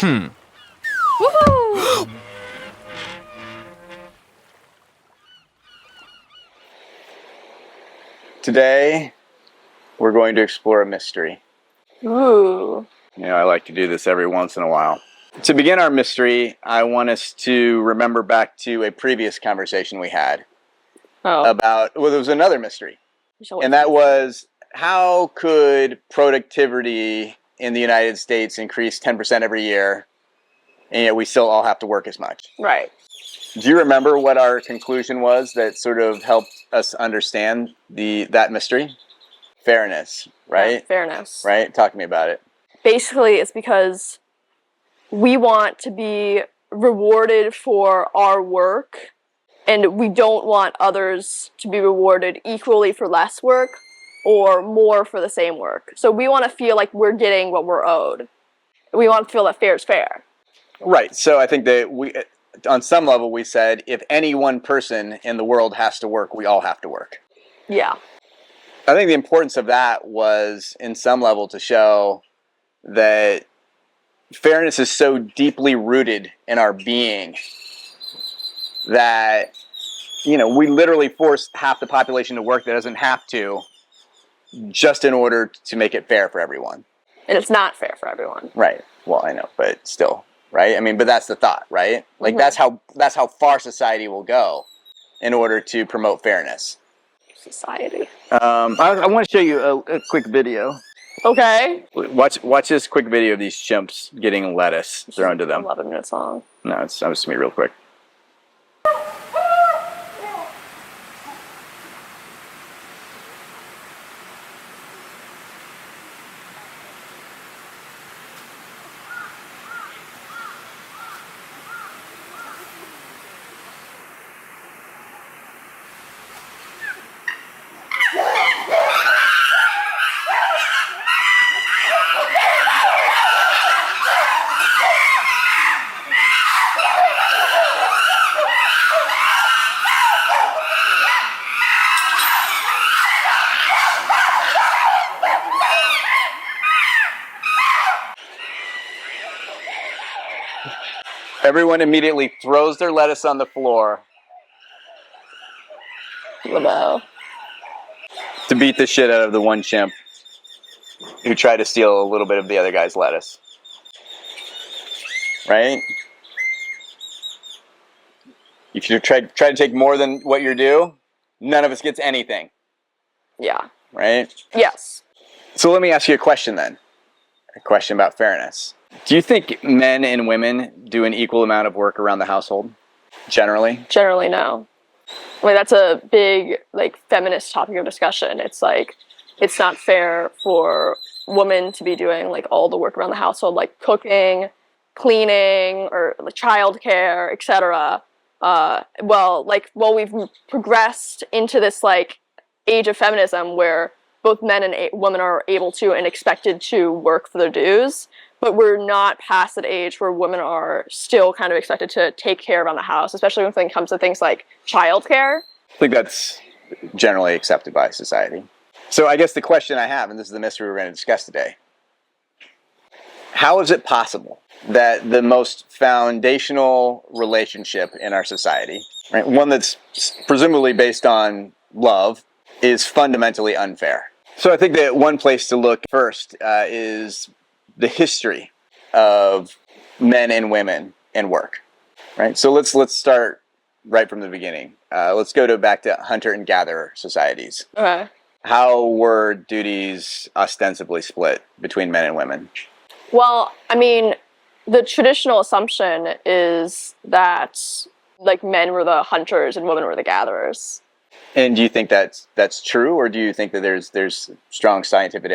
Woohoo! Today, we're going to explore a mystery. Ooh. You know, I like to do this every once in a while. To begin our mystery, I want us to remember back to a previous conversation we had about, well, there was another mystery. And that was, how could productivity in the United States increase 10% every year, and yet we still all have to work as much? Right. Do you remember what our conclusion was that sort of helped us understand that mystery? Fairness, right? Yeah, fairness. Right? Talk to me about it. Basically, it's because we want to be rewarded for our work, and we don't want others to be rewarded equally for less work or more for the same work. So we want to feel like we're getting what we're owed. We want to feel that fair is fair. Right. So I think that we, on some level, we said if any one person in the world has to work, we all have to work. Yeah. I think the importance of that was, in some level, to show that fairness is so deeply rooted in our being that, you know, we literally force half the population to work that doesn't have to, just in order to make it fair for everyone. And it's not fair for everyone. Right. Well, I know, but still, right? I mean, but that's the thought, right? Like, that's how far society will go in order to promote fairness. Society. I want to show you a quick video. Okay. Watch this quick video of these chimps getting lettuce thrown to them. 11 minutes long. No, it's just me real quick. Everyone immediately throws their lettuce on the floor LeBeau. to beat the shit out of the one chimp who tried to steal a little bit of the other guy's lettuce. Right? If you try to take more than what you're due, none of us gets anything. Yeah. Right? Yes. So let me ask you a question then. A question about fairness. Do you think men and women do an equal amount of work around the household? Generally? Generally, no. I mean, that's a big, like, feminist topic of discussion. It's like, it's not fair for women to be doing, like, all the work around the household, like cooking, cleaning, or like childcare, etc. We've progressed into this, like, age of feminism where both men and women are able to and expected to work for their dues, but we're not past that age where women are still kind of expected to take care around the house, especially when it comes to things like childcare. I think that's generally accepted by society. So I guess the question I have, and this is the mystery we're going to discuss today, how is it possible that the most foundational relationship in our society, right, one that's presumably based on love, is fundamentally unfair? So I think that one place to look first is the history of men and women and work, right? So let's start right from the beginning. Let's go back to hunter and gatherer societies. Okay. How were duties ostensibly split between men and women? Well, I mean, the traditional assumption is that, like, men were the hunters and women were the gatherers. And do you think that's true, or do you think that there's strong scientific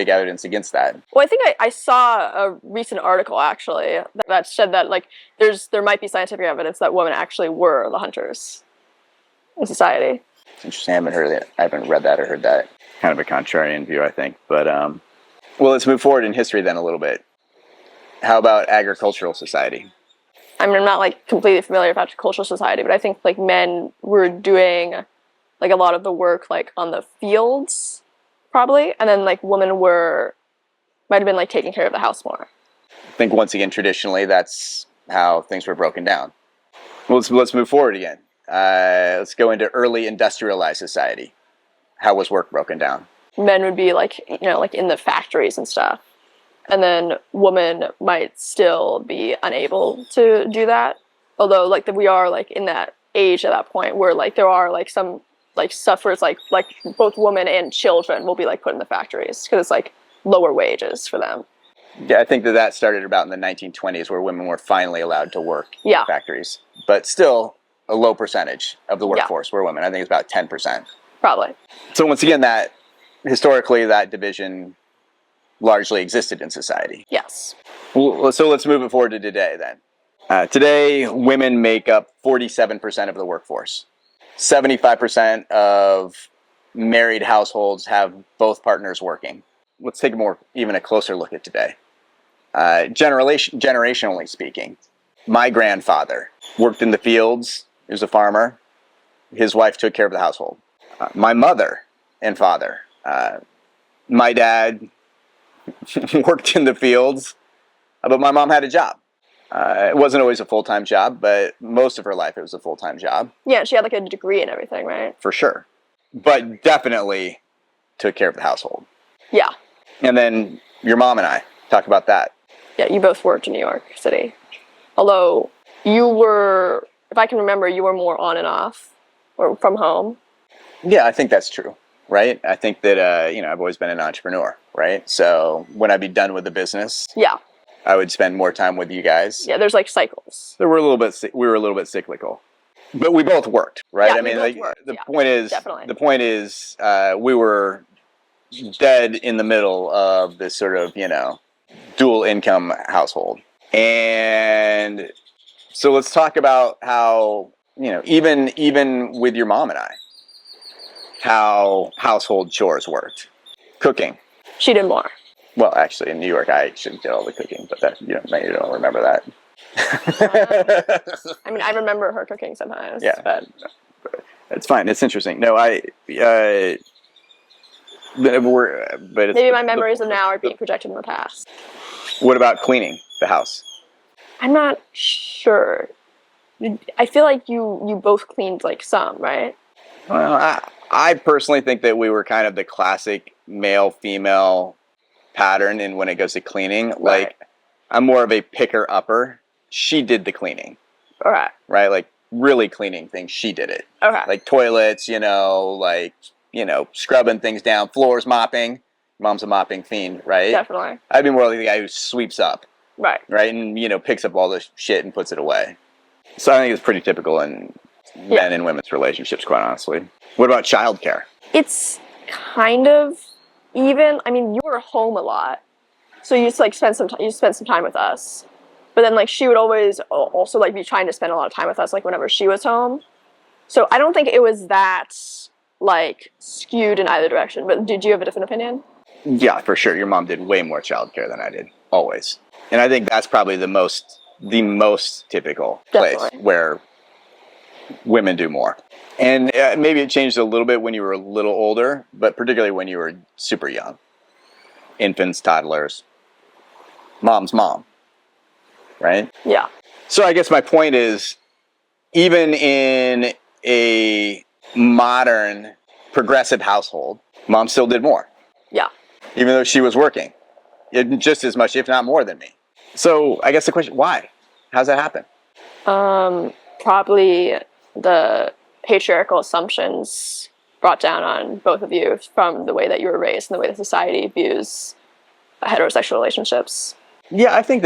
evidence against that? Well, I think I saw a recent article actually that said that, like, there might be scientific evidence that women actually were the hunters in society. It's interesting. I haven't heard that. I haven't read that or heard that. Kind of a contrarian view, I think. But well, let's move forward in history then a little bit. How about agricultural society? I mean, I'm not, like, completely familiar with agricultural society, but I think, like, men were doing, like, a lot of the work, like, on the fields, probably, and then, like, women might have been, like, taking care of the house more. I think once again, traditionally, that's how things were broken down. Well, let's move forward again. Let's go into early industrialized society. How was work broken down? Men would be like, like in the factories and stuff. And then women might still be unable to do that. Although like we are like in that age at that point where like there are like some like suffers like both women and children will be like put in the factories because it's like lower wages for them. Yeah, I think that started about in the 1920s where women were finally allowed to work in factories. But still a low percentage of the workforce were women. I think it's about 10%. Probably. So once again, that historically that division largely existed in society. Yes. Well, so let's move it forward to today then. Today, women make up 47% of the workforce. 75% of married households have both partners working. Let's take even a closer look at today. Generationally speaking, my grandfather worked in the fields. He was a farmer. His wife took care of the household. My mother and father, my dad worked in the fields, but my mom had a job. It wasn't always a full-time job, but most of her life it was a full-time job. Yeah, she had like a degree and everything, right? For sure. But definitely took care of the household. Yeah. And then your mom and I, talk about that. Yeah, you both worked in New York City. Although you were, if I can remember, you were more on and off or from home. Yeah, I think that's true, right? I think that, I've always been an entrepreneur, right? So when I'd be done with the business, I would spend more time with you guys. Yeah, there's like cycles. We were a little bit cyclical, but we both worked, right? Yeah, I mean, the point is, we were dead in the middle of this sort of, dual income household. And so let's talk about how, even with your mom and I, how household chores worked. Cooking. She did more. Well, actually, in New York, I should did all the cooking, but that you don't remember that. I mean, I remember her cooking sometimes. Yeah, but it's fine. It's interesting. No, but maybe my memories of now are being projected in the past. What about cleaning the house? I'm not sure. I feel like you both cleaned like some, right? Well, I personally think that we were kind of the classic male-female pattern in when it goes to cleaning. Right. Like, I'm more of a picker-upper. She did the cleaning. Okay. Right? Like, really cleaning things, she did it. Okay. Like toilets, scrubbing things down, floors, mopping. Mom's a mopping fiend, right? Definitely. I'd be more like the guy who sweeps up. Right. Right? And, picks up all the shit and puts it away. So I think it's pretty typical in men and women's relationships, quite honestly. What about childcare? It's kind of even. I mean, you were home a lot, so you just like spend some time with us. But then like she would always also like be trying to spend a lot of time with us, like whenever she was home. So I don't think it was that like skewed in either direction. But did you have a different opinion? Yeah, for sure. Your mom did way more childcare than I did, always. And I think that's probably the most typical place where women do more. And maybe it changed a little bit when you were a little older, but particularly when you were super young. Infants, toddlers. Mom's mom. Right? Yeah. So I guess my point is, even in a modern, progressive household, mom still did more. Yeah. Even though she was working. Just as much, if not more than me. So I guess the question, why? How's that happen? Probably the patriarchal assumptions brought down on both of you from the way that you were raised and the way that society views heterosexual relationships. Yeah, I think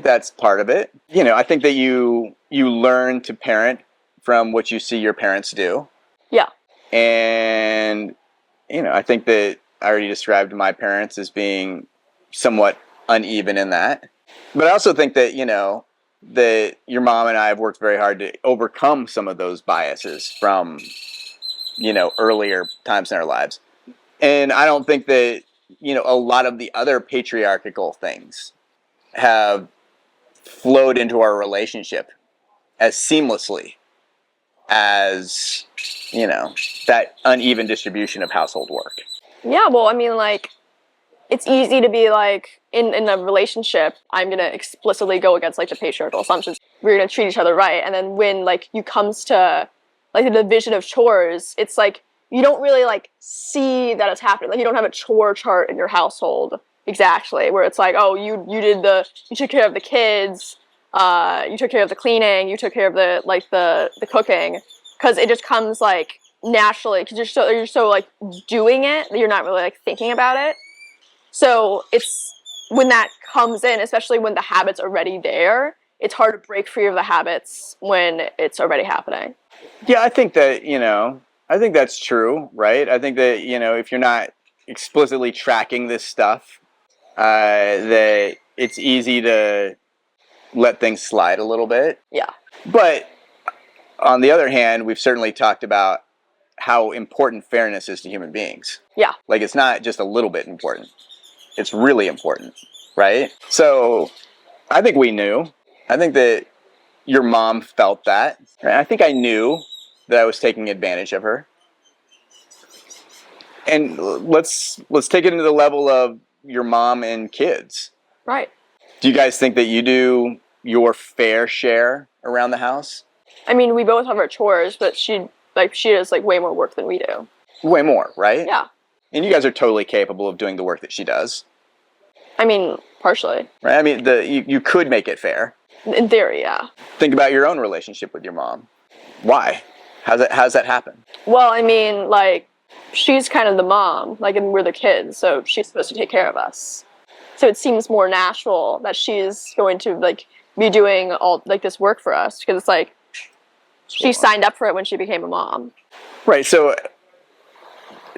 that's part of it. I think that you learn to parent from what you see your parents do. Yeah. And, I think that I already described my parents as being somewhat uneven in that. But I also think that, that your mom and I have worked very hard to overcome some of those biases from, earlier times in our lives. And I don't think that, a lot of the other patriarchal things have flowed into our relationship as seamlessly as, that uneven distribution of household work. Yeah, well, I mean, like, it's easy to be like, in a relationship, I'm gonna explicitly go against like the patriarchal assumptions. We're gonna treat each other right, and then when like you comes to like the division of chores, it's like you don't really like see that it's happening. Like you don't have a chore chart in your household exactly, where it's like, oh, you took care of the kids, you took care of the cleaning, you took care of the cooking, because it just comes like naturally, because you're so like doing it that you're not really like thinking about it. So it's when that comes in, especially when the habit's already there, it's hard to break free of the habits when it's already happening. Yeah, I think that, I think that's true, right? I think that, if you're not explicitly tracking this stuff, that it's easy to let things slide a little bit. Yeah. But on the other hand, we've certainly talked about how important fairness is to human beings. Yeah. Like, it's not just a little bit important. It's really important, right? So I think we knew. I think that your mom felt that. Right? I think I knew that I was taking advantage of her. And let's take it into the level of your mom and kids. Right. Do you guys think that you do your fair share around the house? I mean, we both have our chores, but she does like way more work than we do. Way more, right? Yeah. And you guys are totally capable of doing the work that she does. I mean, partially. Right? I mean, you could make it fair. In theory, yeah. Think about your own relationship with your mom. Why? How's that happen? Well, I mean, like, she's kind of the mom, like, and we're the kids, so she's supposed to take care of us. So it seems more natural that she's going to, like, be doing all, like, this work for us, because it's like, she signed up for it when she became a mom. Right, so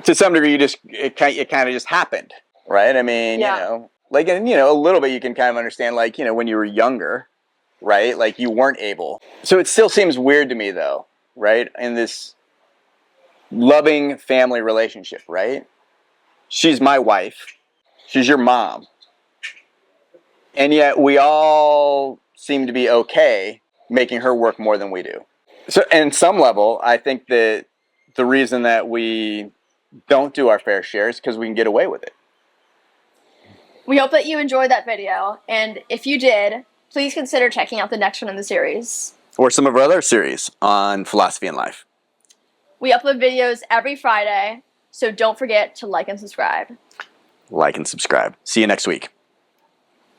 to some degree, it kind of just happened, right? I mean, like, and, a little bit you can kind of understand, like, when you were younger, right? Like, you weren't able. So it still seems weird to me, though, right? In this loving family relationship, right? She's my wife. She's your mom. And yet we all seem to be okay making her work more than we do. So, and some level, I think that the reason that we don't do our fair share is because we can get away with it. We hope that you enjoyed that video, and if you did, please consider checking out the next one in the series. Or some of our other series on philosophy and life. We upload videos every Friday, so don't forget to like and subscribe. Like and subscribe. See you next week.